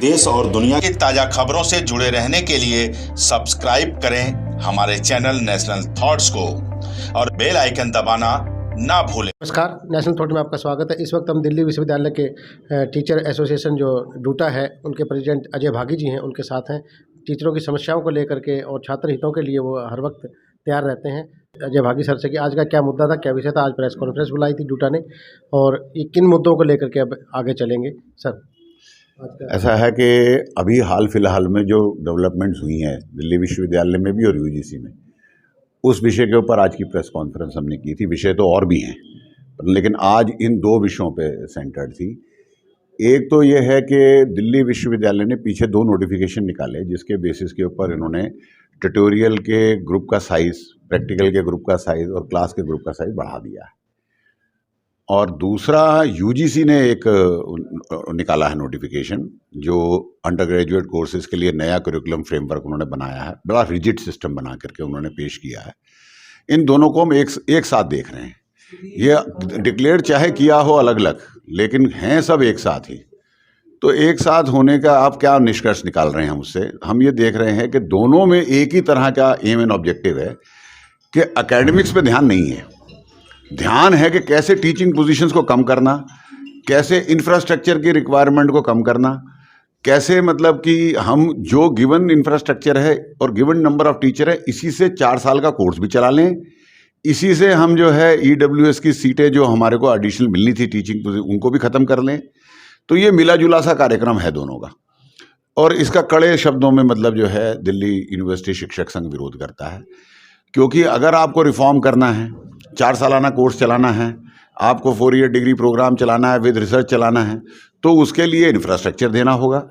देश और दुनिया की ताज़ा खबरों से जुड़े रहने के लिए सब्सक्राइब करें हमारे चैनल नेशनल थॉट्स को और बेल आइकन दबाना ना भूलें। नमस्कार, नेशनल थॉट में आपका स्वागत है। इस वक्त हम दिल्ली विश्वविद्यालय के टीचर एसोसिएशन जो डूटा है उनके प्रेसिडेंट अजय भागी जी हैं, उनके साथ हैं। टीचरों की समस्याओं को लेकर के और छात्र हितों के लिए वो हर वक्त तैयार रहते हैं। अजय भागी सर से कि आज का क्या मुद्दा था, क्या विषय था। आज प्रेस कॉन्फ्रेंस बुलाई थी डूटा ने और ये किन मुद्दों को लेकर के अब आगे चलेंगे सर। ऐसा है कि अभी हाल फिलहाल में जो डेवलपमेंट्स हुई हैं दिल्ली विश्वविद्यालय में भी और यूजीसी में, उस विषय के ऊपर आज की प्रेस कॉन्फ्रेंस हमने की थी। विषय तो और भी हैं, लेकिन आज इन दो विषयों पे सेंटर्ड थी। एक तो ये है कि दिल्ली विश्वविद्यालय ने पीछे दो नोटिफिकेशन निकाले जिसके बेसिस के ऊपर इन्होंने ट्यूटोरियल के ग्रुप का साइज़, प्रैक्टिकल के ग्रुप का साइज़ और क्लास के ग्रुप का साइज़ बढ़ा दिया है। और दूसरा, यूजीसी ने एक निकाला है नोटिफिकेशन जो अंडर ग्रेजुएट कोर्सेज़ के लिए नया करिकुलम फ्रेमवर्क उन्होंने बनाया है। बड़ा रिजिड सिस्टम बना करके उन्होंने पेश किया है। इन दोनों को हम एक साथ देख रहे हैं। ये डिक्लेयर चाहे किया हो अलग अलग, लेकिन हैं सब एक साथ ही। तो एक साथ होने का आप क्या निष्कर्ष निकाल रहे हैं उससे? हम ये देख रहे हैं कि दोनों में एक ही तरह का एम एंड ऑब्जेक्टिव है कि एकेडमिक्स पे ध्यान नहीं है। ध्यान है कि कैसे टीचिंग पोजीशंस को कम करना, कैसे इंफ्रास्ट्रक्चर की रिक्वायरमेंट को कम करना, कैसे मतलब कि हम जो गिवन इंफ्रास्ट्रक्चर है और गिवन नंबर ऑफ टीचर है, इसी से 4 साल का कोर्स भी चला लें। इसी से हम जो है ईडब्ल्यूएस की सीटें जो हमारे को एडिशनल मिलनी थी टीचिंग उनको भी ख़त्म कर लें। तो ये मिला जुला सा कार्यक्रम है दोनों का। और इसका कड़े शब्दों में मतलब जो है दिल्ली यूनिवर्सिटी शिक्षक संघ विरोध करता है, क्योंकि अगर आपको रिफॉर्म करना है, 4 सालाना कोर्स चलाना है, आपको 4 ईयर डिग्री प्रोग्राम चलाना है, विद रिसर्च चलाना है, तो उसके लिए इंफ्रास्ट्रक्चर देना होगा,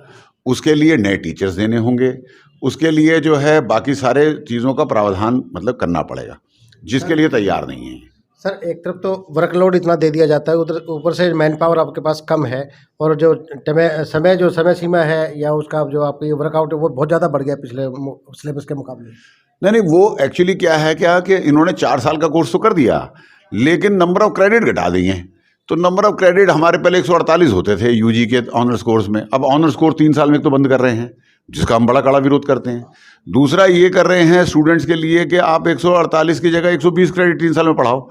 उसके लिए नए टीचर्स देने होंगे, उसके लिए जो है बाकी सारे चीज़ों का प्रावधान मतलब करना पड़ेगा, जिसके लिए तैयार नहीं है। सर, एक तरफ तो वर्कलोड इतना दे दिया जाता है, उधर ऊपर से मैन पावर आपके पास कम है और जो समय सीमा है या उसका जो आपकी वर्कआउट है वो बहुत ज़्यादा बढ़ गया पिछले सिलेबस के मुकाबले। नहीं, वो एक्चुअली क्या है कि इन्होंने 4 साल का कोर्स तो कर दिया, लेकिन नंबर ऑफ क्रेडिट घटा दिए हैं। तो नंबर ऑफ क्रेडिट हमारे पहले 148 होते थे यूजी के ऑनर्स कोर्स में, अब ऑनर्स कोर्स 3 साल में तो बंद कर रहे हैं, जिसका हम बड़ा कड़ा विरोध करते हैं। दूसरा ये कर रहे हैं स्टूडेंट्स के लिए कि आप 148 की जगह 120 क्रेडिट 3 साल में पढ़ाओ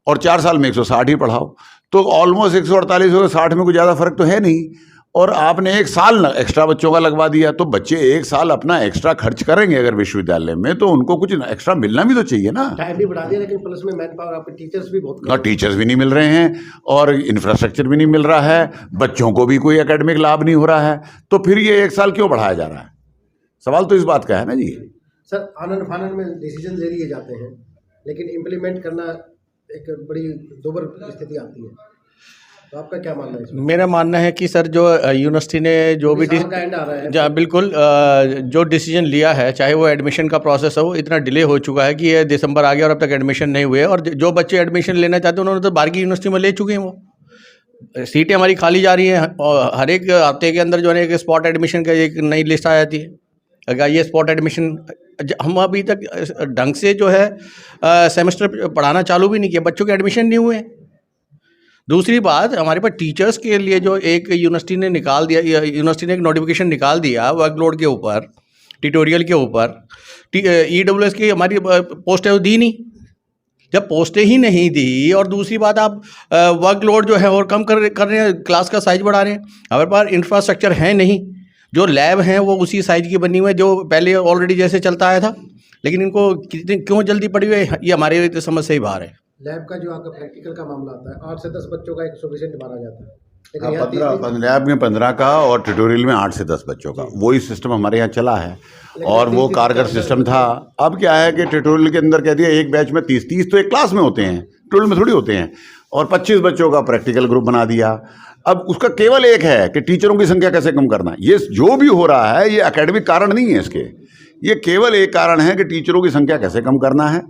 और 4 साल में 160 ही पढ़ाओ। तो ऑलमोस्ट 148 और 60 में कोई ज़्यादा फर्क तो है नहीं। और आपने 1 साल एक्स्ट्रा बच्चों का लगवा दिया, तो बच्चे 1 साल अपना एक्स्ट्रा खर्च करेंगे अगर विश्वविद्यालय में, तो उनको कुछ एक्स्ट्रा मिलना भी तो चाहिए ना। टाइम भी बढ़ा दिया, लेकिन प्लस में मैन पावर आपके टीचर्स भी बहुत ना, टीचर्स भी नहीं मिल रहे हैं और इंफ्रास्ट्रक्चर भी नहीं मिल रहा है, बच्चों को भी कोई एकेडमिक लाभ नहीं हो रहा है। तो फिर ये 1 साल क्यों बढ़ाया जा रहा है? सवाल तो इस बात का है ना जी। सर, आनन फानन में डिसीजन ले लिए जाते हैं, लेकिन इम्प्लीमेंट करना एक बड़ी दोबर स्थिति आती है। तो आपका क्या मानना है इसमें? मेरा मानना है कि सर जो यूनिवर्सिटी ने जो भी बिल्कुल जो डिसीजन लिया है, चाहे वो एडमिशन का प्रोसेस हो, इतना डिले हो चुका है कि ये दिसंबर आ गया और अब तक एडमिशन नहीं हुए। और जो बच्चे एडमिशन लेना चाहते हैं उन्होंने तो बाहर की यूनिवर्सिटी में ले चुके हैं। वो सीटें हमारी खाली जा रही हैं और हर एक हफ्ते के अंदर जो है एक स्पॉट एडमिशन का एक नई लिस्ट आ जाती है। अगर ये स्पॉट एडमिशन हम अभी तक ढंग से जो है सेमेस्टर पढ़ाना चालू भी नहीं किया, बच्चों के एडमिशन नहीं हुए। दूसरी बात, हमारे पास टीचर्स के लिए जो एक यूनिवर्सिटी ने निकाल दिया, यूनिवर्सिटी ने एक नोटिफिकेशन निकाल दिया वर्कलोड के ऊपर, ट्यूटोरियल के ऊपर। ईडब्ल्यूएस की हमारी पोस्टें दी नहीं। जब पोस्टें ही नहीं दी और दूसरी बात आप वर्कलोड जो है और कम कर रहे हैं, क्लास का साइज बढ़ा रहे हैं। हमारे पास इंफ्रास्ट्रक्चर है नहीं, जो लैब हैं वो उसी साइज की बनी हुई है जो पहले ऑलरेडी जैसे चलता आया था, लेकिन इनको क्यों जल्दी पड़ी हुई है, ये हमारे समझ से ही बाहर है। लैब का जो आपका प्रैक्टिकल का मामला आता है, 8 से 10 बच्चों का 120 माना जाता है, हाँ, 15 लैब में 15 का और ट्यूटोरियल में 8 से 10 बच्चों का, वही सिस्टम हमारे यहाँ चला है और वो कारगर सिस्टम था। अब क्या है कि ट्यूटोरियल के अंदर कह दिया एक बैच में 30 तो एक क्लास में होते हैं, ट्यूटोरियल में थोड़ी होते हैं, और 25 बच्चों का प्रैक्टिकल ग्रुप बना दिया। अब उसका केवल एक है कि टीचरों की संख्या कैसे कम करना। ये जो भी हो रहा है ये एकेडमिक कारण नहीं है इसके, ये केवल एक कारण है कि टीचरों की संख्या कैसे कम करना है।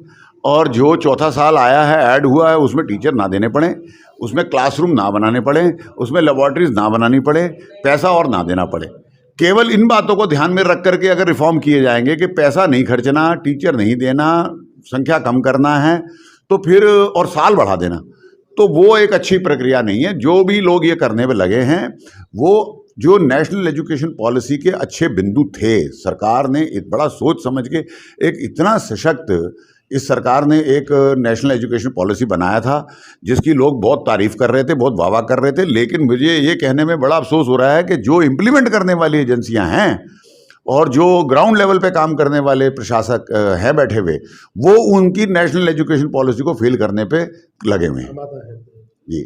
और जो चौथा साल आया है, ऐड हुआ है, उसमें टीचर ना देने पड़े, उसमें क्लासरूम ना बनाने पड़े, उसमें लेबॉर्ट्रीज ना बनानी पड़े, पैसा और ना देना पड़े। केवल इन बातों को ध्यान में रख करके अगर रिफॉर्म किए जाएंगे कि पैसा नहीं खर्चना, टीचर नहीं देना, संख्या कम करना है, तो फिर और साल बढ़ा देना, तो वो एक अच्छी प्रक्रिया नहीं है। जो भी लोग ये करने में लगे हैं वो जो नेशनल एजुकेशन पॉलिसी के अच्छे बिंदु थे, सरकार ने बड़ा सोच समझ के एक इतना सशक्त इस सरकार ने एक नेशनल एजुकेशन पॉलिसी बनाया था जिसकी लोग बहुत तारीफ कर रहे थे, बहुत वाह कर रहे थे। लेकिन मुझे ये कहने में बड़ा अफसोस हो रहा है कि जो इम्प्लीमेंट करने वाली एजेंसियां हैं और जो ग्राउंड लेवल पे काम करने वाले प्रशासक हैं बैठे हुए, वो उनकी नेशनल एजुकेशन पॉलिसी को फेल करने पे लगे हुए हैं। जी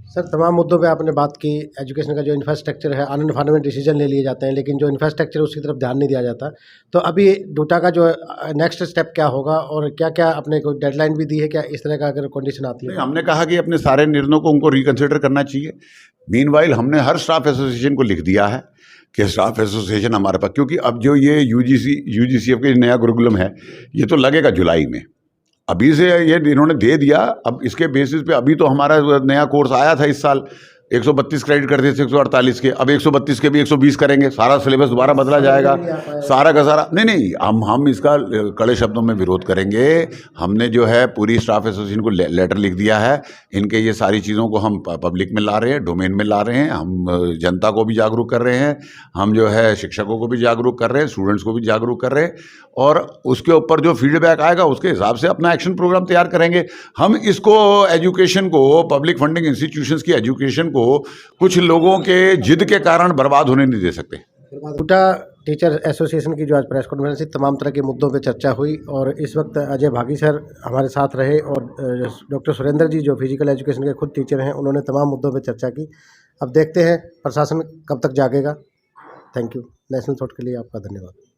सर, तमाम मुद्दों पे आपने बात की। एजुकेशन का जो इंफ्रास्ट्रक्चर है, आनंद फानंद में डिसीजन ले लिए जाते हैं, लेकिन जो इंफ्रास्ट्रक्चर उसकी तरफ ध्यान नहीं दिया जाता। तो अभी डूटा का जो नेक्स्ट स्टेप क्या होगा और क्या क्या आपने कोई डेडलाइन भी दी है क्या, इस तरह का अगर कंडीशन आती है? हमने कहा कि अपने सारे निर्णयों को उनको रिकन्सिडर करना चाहिए। मीनवाइल हमने हर स्टाफ एसोसिएशन को लिख दिया है कि स्टाफ एसोसिएशन हमारे पास, क्योंकि अब जो ये यूजीसीएफ का नया कुरिकुलम है ये तो लगेगा जुलाई में, अभी से ये इन्होंने दे दिया। अब इसके बेसिस पे अभी तो हमारा नया कोर्स आया था इस साल, 132 क्रेडिट करते थे 148 के, अब 132 के भी 120 करेंगे। सारा सिलेबस दोबारा बदला जाएगा, सारा का सारा। नहीं, हम इसका कड़े शब्दों में विरोध करेंगे। हमने जो है पूरी स्टाफ एसोसिएशन को लेटर लिख दिया है। इनके ये सारी चीज़ों को हम पब्लिक में ला रहे हैं, डोमेन में ला रहे हैं। हम जनता को भी जागरूक कर रहे हैं, हम जो है शिक्षकों को भी जागरूक कर रहे हैं, स्टूडेंट्स को भी जागरूक कर रहे हैं, और उसके ऊपर जो फीडबैक आएगा उसके हिसाब से अपना एक्शन प्रोग्राम तैयार करेंगे। हम इसको एजुकेशन को, पब्लिक फंडिंग इंस्टीट्यूशंस की एजुकेशन को कुछ लोगों के जिद के कारण बर्बाद होने नहीं दे सकते। डूटा टीचर एसोसिएशन की जो आज प्रेस कॉन्फ्रेंस थी, तमाम तरह के मुद्दों पे चर्चा हुई और इस वक्त अजय भागी सर हमारे साथ रहे और डॉक्टर सुरेंद्र जी जो फिजिकल एजुकेशन के खुद टीचर हैं, उन्होंने तमाम मुद्दों पे चर्चा की। अब देखते हैं प्रशासन कब तक जागेगा। Thank you. नेशनल थॉट के लिए आपका धन्यवाद।